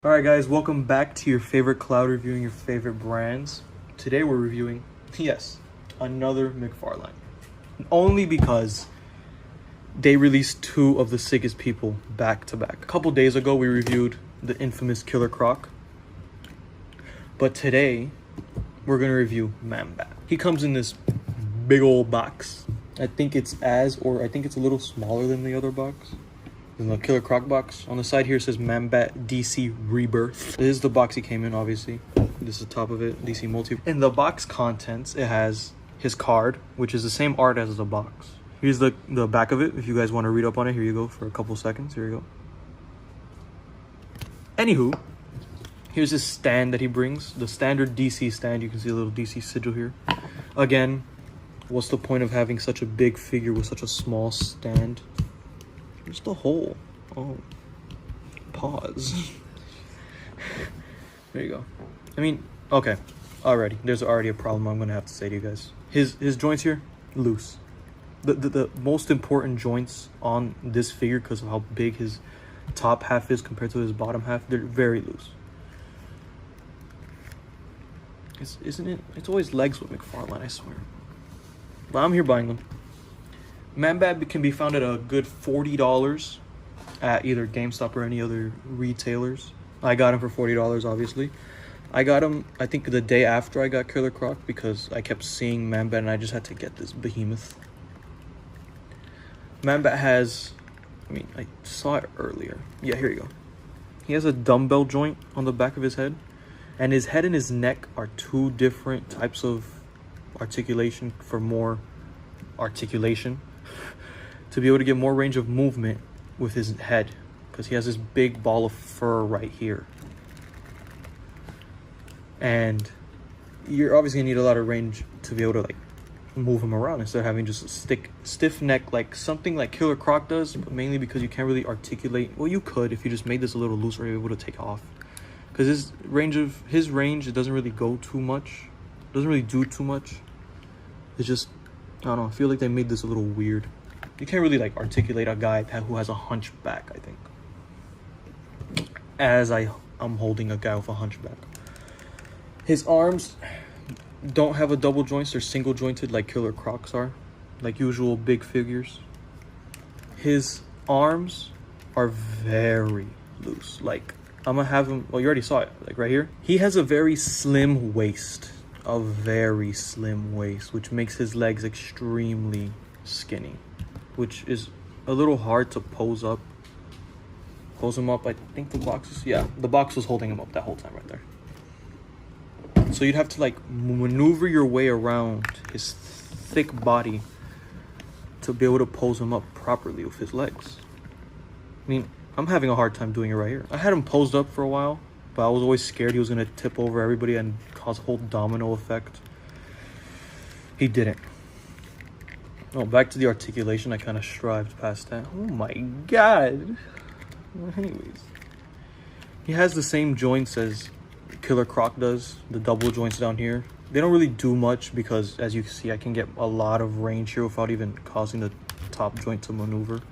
Alright guys, welcome back to your favorite cloud reviewing your favorite brands. Today we're reviewing, yes, another Mcfarlane. Only because they released two of the sickest people back to back. A couple days ago we reviewed the infamous Killer Croc. But today we're going to review Man-Bat. He comes in this big old box. I think it's a little smaller than the other box. In the Killer Croc box. On the side here it says Man-Bat DC Rebirth. This is the box he came in, obviously. This is the top of it, DC Multi. In the box contents, it has his card, which is the same art as the box. Here's the back of it. If you guys want to read up on it, here you go for a couple seconds. Here you go. Anywho, here's his stand that he brings. The standard DC stand. You can see a little DC sigil here. Again, what's the point of having such a big figure with such a small stand? Where's the hole? Oh, pause. There you go. I mean, okay, there's already a problem I'm gonna have to say to you guys. His joints here, loose. The most important joints on this figure, because of how big his top half is compared to his bottom half, they're very loose. Isn't it? It's always legs with Mcfarlane, I swear. But I'm here buying them. Man-Bat can be found at a good $40 at either GameStop or any other retailers. I got him for $40, obviously. I got him, I think, the day after I got Killer Croc because I kept seeing Man-Bat and I just had to get this behemoth. Man-Bat has, I saw it earlier. Yeah, here you go. He has a dumbbell joint on the back of his head. And his head and his neck are two different types of articulation for more articulation. To be able to get more range of movement with his head, because he has this big ball of fur right here, and you're obviously gonna need a lot of range to be able to move him around instead of having just a stiff neck like something like Killer Croc does, but mainly because you can't really articulate. Well, you could if you just made this a little looser, you're able to take off, because his range it doesn't really go too much, doesn't really do too much. It's just, I don't know, I feel like they made this a little weird. You can't really articulate a guy who has a hunchback, I think. As I'm holding a guy with a hunchback. His arms don't have a double joints, they're single jointed like Killer Crocs are. Like usual big figures. His arms are very loose. I'm gonna have him, well, you already saw it, right here. He has a very slim waist. A very slim waist, which makes his legs extremely skinny, which is a little hard to pose him up. I think the box was holding him up that whole time right there. So you'd have to maneuver your way around his thick body to be able to pose him up properly with his legs. I'm having a hard time doing it right here. I had him posed up for a while, but I was always scared he was gonna tip over everybody and cause a whole domino effect. He didn't. Oh, back to the articulation. I kind of strived past that. Oh my god. Anyways, he has the same joints as Killer Croc does. The double joints down here. They don't really do much because, as you can see, I can get a lot of range here without even causing the top joint to maneuver,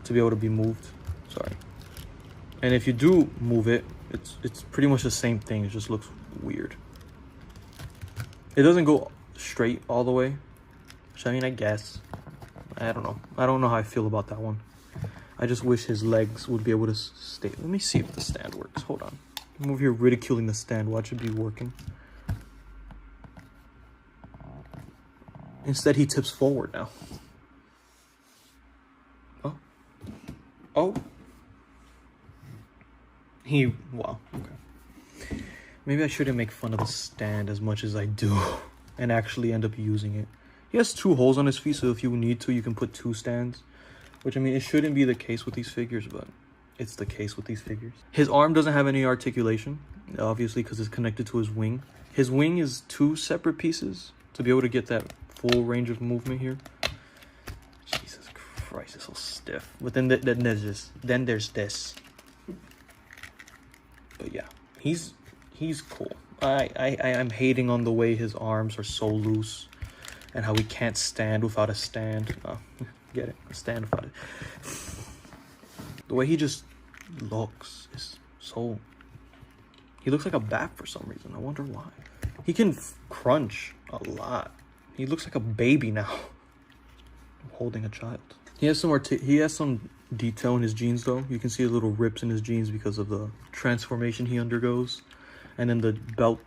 to be able to be moved. Sorry. And if you do move it, it's pretty much the same thing. It just looks weird. It doesn't go straight all the way. I guess. I don't know. I don't know how I feel about that one. I just wish his legs would be able to stay. Let me see if the stand works. Hold on. I'm over here ridiculing the stand. Watch it be working. Instead, he tips forward now. Oh. Wow. Okay. Maybe I shouldn't make fun of the stand as much as I do and actually end up using it. He has two holes on his feet, so if you need to, you can put two stands. Which, it shouldn't be the case with these figures, but it's the case with these figures. His arm doesn't have any articulation, obviously, because it's connected to his wing. His wing is two separate pieces to be able to get that full range of movement here. Jesus Christ, it's so stiff. But then there's this. Then there's this. But yeah, he's cool. I'm hating on the way his arms are so loose. And how we can't stand without a stand. Get it? A stand without it. The way he just looks is so He looks like a bat for some reason. I wonder why. He can crunch a lot. He looks like a baby now. I'm holding a child. He has some detail in his jeans though. You can see the little rips in his jeans because of the transformation he undergoes. And then the belt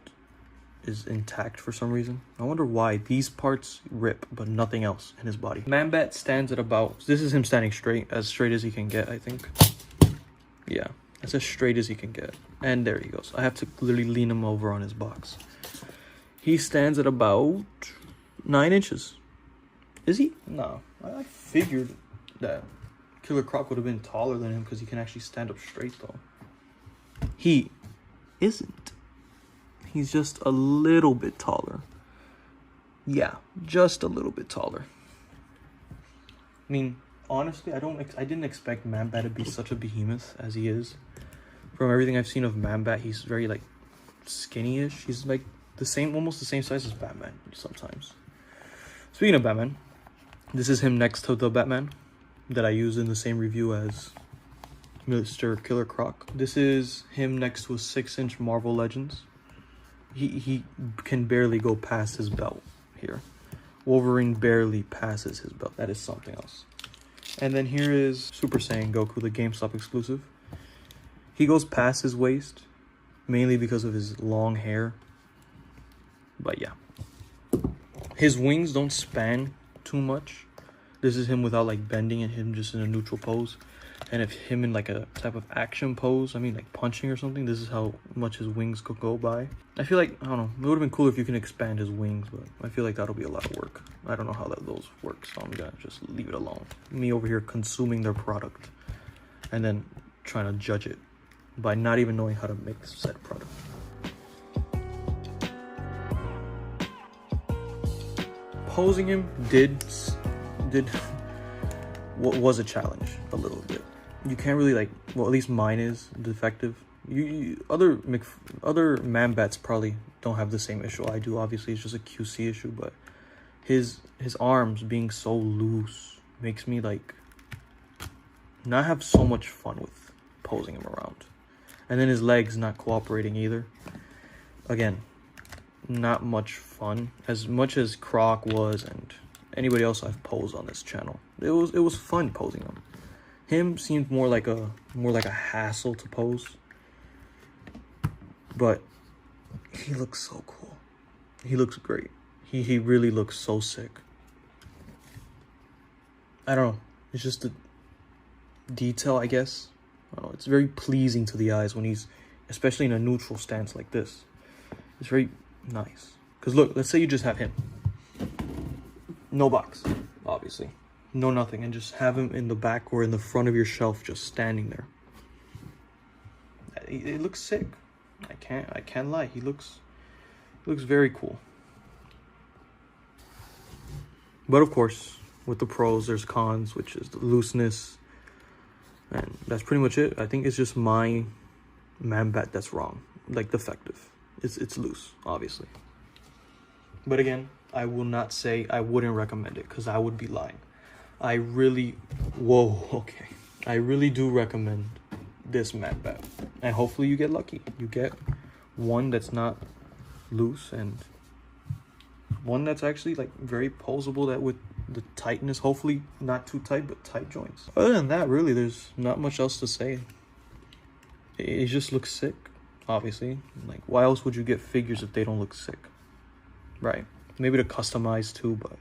is intact for some reason. I wonder why these parts rip, but nothing else in his body. Man-Bat stands at about, this is him standing straight as he can get, I think. Yeah, that's as straight as he can get. And there he goes. I have to literally lean him over on his box. He stands at about 9 inches. Is he? No, I figured that Killer Croc would have been taller than him because he can actually stand up straight though. He isn't. He's just a little bit taller. Yeah, just a little bit taller. I mean, honestly, I didn't expect Man-Bat to be such a behemoth as he is. From everything I've seen of Man-Bat, he's very like skinny-ish. He's like almost the same size as Batman sometimes. Speaking of Batman, this is him next to the Batman that I used in the same review as Mr. Killer Croc. This is him next to a 6-inch Marvel Legends. He can barely go past his belt here. Wolverine barely passes his belt. That is something else. And then here is Super Saiyan Goku, the GameStop exclusive. He goes past his waist, mainly because of his long hair. But yeah. His wings don't span too much. This is him without like bending and him just in a neutral pose. And if him in like a type of action pose, I mean like punching or something, this is how much his wings could go by. I feel like, I don't know, it would have been cool if you can expand his wings, but I feel like that'll be a lot of work. I don't know how those work, so I'm gonna just leave it alone. Me over here consuming their product and then trying to judge it by not even knowing how to make said product. Posing him was a challenge a little bit. You can't really like, well, at least mine is defective. Other Man-Bats probably don't have the same issue I do. Obviously, it's just a QC issue, but his arms being so loose makes me like not have so much fun with posing him around. And then his legs not cooperating either. Again, not much fun. As much as Croc was and anybody else I've posed on this channel, it was fun posing him. Him seemed more like a hassle to pose. But he looks so cool. He looks great. He really looks so sick. I don't know. It's just the detail, I guess. I don't know. It's very pleasing to the eyes when he's, especially in a neutral stance like this. It's very nice. Because look, let's say you just have him. No box, obviously. No nothing. And just have him in the back or in the front of your shelf just standing there. It looks sick. I can't lie. He looks very cool. But of course, with the pros, there's cons, which is the looseness. And that's pretty much it. I think it's just my Man-Bat that's wrong. Like, defective. It's loose, obviously. But again, I will not say I wouldn't recommend it, because I would be lying. I really do recommend this Man-Bat. And hopefully you get lucky. You get one that's not loose and one that's actually like very poseable, that with the tightness, hopefully not too tight, but tight joints. Other than that, really, there's not much else to say. It just looks sick, obviously. Like, why else would you get figures if they don't look sick? Right. Maybe to customize too, but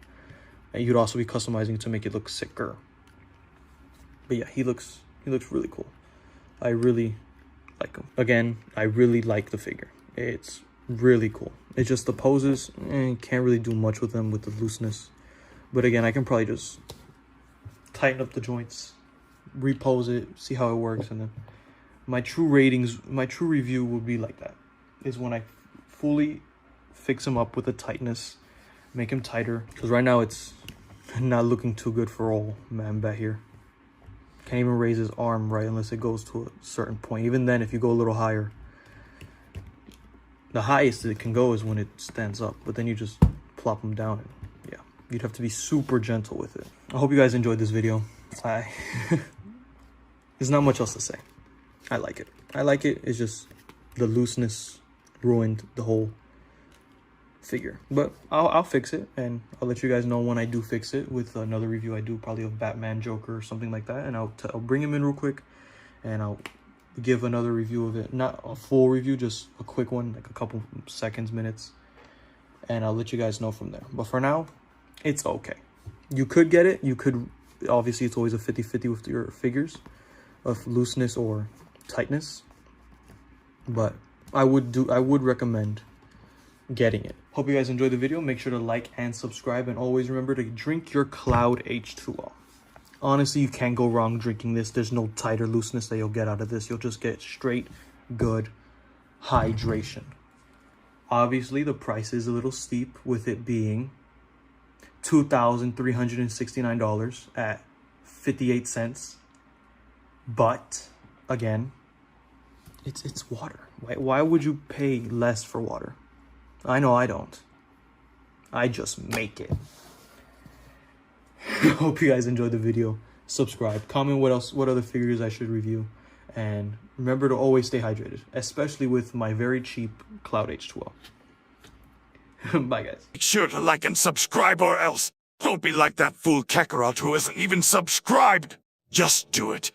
you could also be customizing to make it look sicker. But yeah, he looks really cool. I really like him. Again, I really like the figure. It's really cool. It's just the poses, can't really do much with them with the looseness. But again, I can probably just tighten up the joints, repose it, see how it works, and then my true review would be like that. Is when I fully fix him up with the tightness, make him tighter. Because right now it's not looking too good for old Man-Bat here. Can't even raise his arm right unless it goes to a certain point. Even then, if you go a little higher, the highest it can go is when it stands up. But then you just plop him down and yeah, you'd have to be super gentle with it. I hope you guys enjoyed this video. There's not much else to say. I like it. It's just the looseness ruined the whole figure. But I'll fix it, and I'll let you guys know when I do fix it with another review I do, probably of Batman, Joker, or something like that. And I'll bring him in real quick, and I'll give another review of it. Not a full review, just a quick one, like a couple seconds, minutes. And I'll let you guys know from there. But for now, it's okay. You could get it. You could, obviously, it's always a 50-50 with your figures of looseness or tightness. But I would recommend getting it. Hope you guys enjoyed the video. Make sure to like and subscribe, and always remember to drink your Cloud H2O. Honestly, you can't go wrong drinking this. There's no tighter looseness that you'll get out of this. You'll just get straight good hydration. Obviously, the price is a little steep, with it being $2,369 at 58 cents. But again, it's water. Why would you pay less for water? I know I don't. I just make it. Hope you guys enjoyed the video. Subscribe, comment what other figures I should review, and remember to always stay hydrated, especially with my very cheap Cloud H2O. Bye, guys. Make sure to like and subscribe, or else don't be like that fool Kakarot who isn't even subscribed. Just do it.